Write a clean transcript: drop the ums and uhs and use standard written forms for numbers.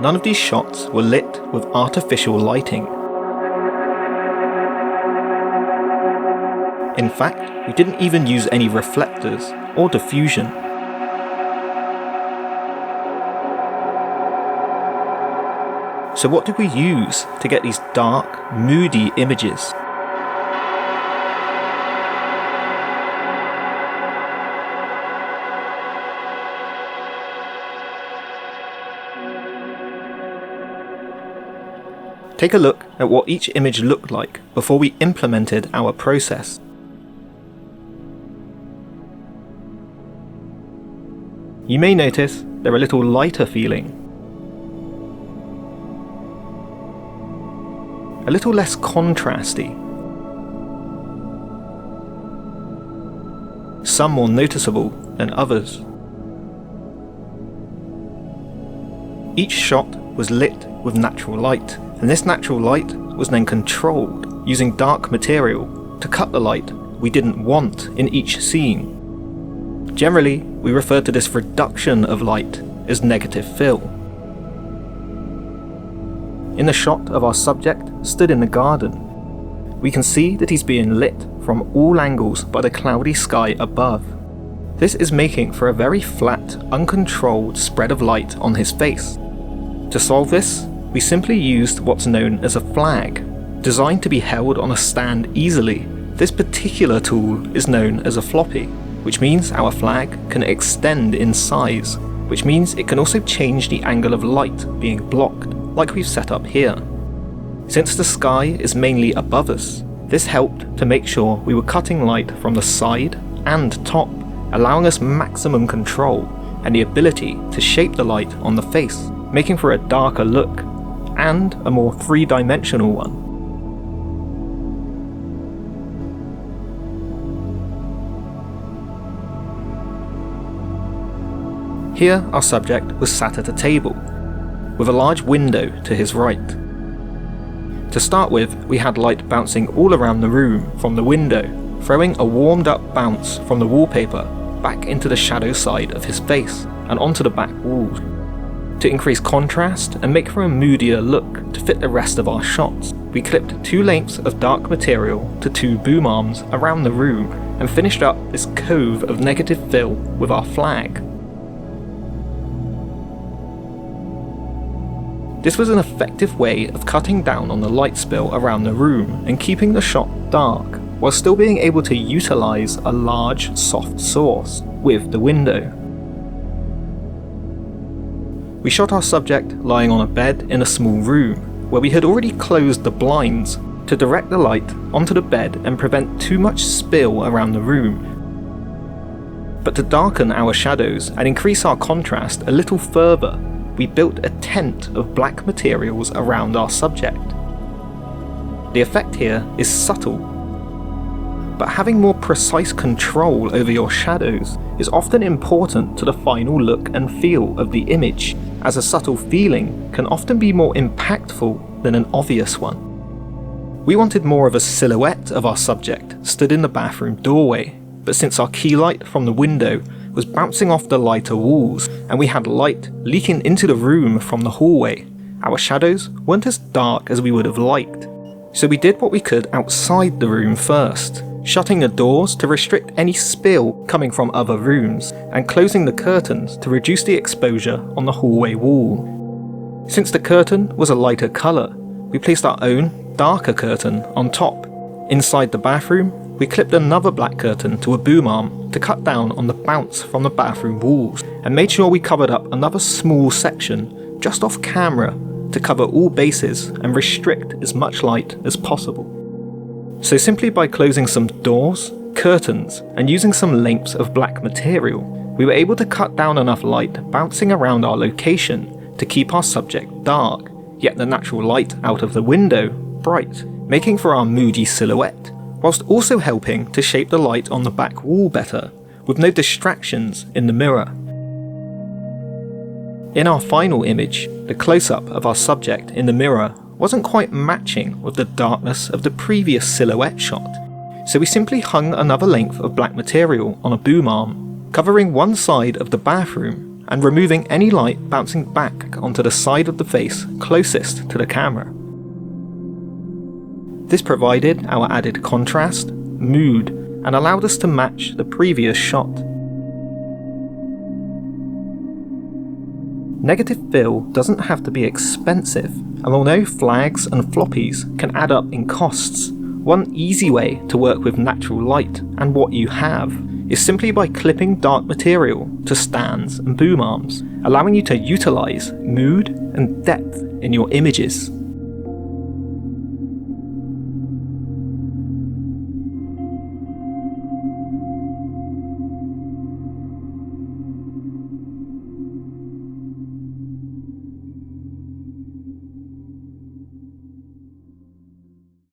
None of these shots were lit with artificial lighting. In fact, we didn't even use any reflectors or diffusion. So what did we use to get these dark, moody images? Take a look at what each image looked like before we implemented our process. You may notice they're a little lighter feeling, a little less contrasty, some more noticeable than others. Each shot was lit with natural light, and this natural light was then controlled using dark material to cut the light we didn't want in each scene. Generally, we refer to this reduction of light as negative fill. In the shot of our subject stood in the garden, we can see that he's being lit from all angles by the cloudy sky above. This is making for a very flat, uncontrolled spread of light on his face. To solve this, we simply used what's known as a flag. Designed to be held on a stand easily, this particular tool is known as a floppy, which means our flag can extend in size, which means it can also change the angle of light being blocked, like we've set up here. Since the sky is mainly above us, this helped to make sure we were cutting light from the side and top, allowing us maximum control and the ability to shape the light on the face, making for a darker look and a more three-dimensional one. Here our subject was sat at a table, with a large window to his right. To start with, we had light bouncing all around the room from the window, throwing a warmed up bounce from the wallpaper back into the shadow side of his face and onto the back walls. To increase contrast and make for a moodier look to fit the rest of our shots, we clipped 2 lengths of dark material to 2 boom arms around the room and finished up this cove of negative fill with our flag. This was an effective way of cutting down on the light spill around the room and keeping the shot dark, while still being able to utilise a large, soft source with the window. We shot our subject lying on a bed in a small room, where we had already closed the blinds to direct the light onto the bed and prevent too much spill around the room. But to darken our shadows and increase our contrast a little further, we built a tent of black materials around our subject. The effect here is subtle, but having more precise control over your shadows is often important to the final look and feel of the image, as a subtle feeling can often be more impactful than an obvious one. We wanted more of a silhouette of our subject stood in the bathroom doorway, but since our key light from the window was bouncing off the lighter walls and we had light leaking into the room from the hallway, our shadows weren't as dark as we would have liked. So we did what we could outside the room first, shutting the doors to restrict any spill coming from other rooms, and closing the curtains to reduce the exposure on the hallway wall. Since the curtain was a lighter colour, we placed our own darker curtain on top. Inside the bathroom, we clipped another black curtain to a boom arm to cut down on the bounce from the bathroom walls, and made sure we covered up another small section just off camera to cover all bases and restrict as much light as possible. So simply by closing some doors, curtains, and using some lengths of black material, we were able to cut down enough light bouncing around our location to keep our subject dark, yet the natural light out of the window bright, making for our moody silhouette, whilst also helping to shape the light on the back wall better, with no distractions in the mirror. In our final image, the close-up of our subject in the mirror wasn't quite matching with the darkness of the previous silhouette shot, so we simply hung another length of black material on a boom arm, covering one side of the bathroom and removing any light bouncing back onto the side of the face closest to the camera. This provided our added contrast, mood, and allowed us to match the previous shot. Negative fill doesn't have to be expensive, and although flags and floppies can add up in costs, one easy way to work with natural light and what you have is simply by clipping dark material to stands and boom arms, allowing you to utilise mood and depth in your images.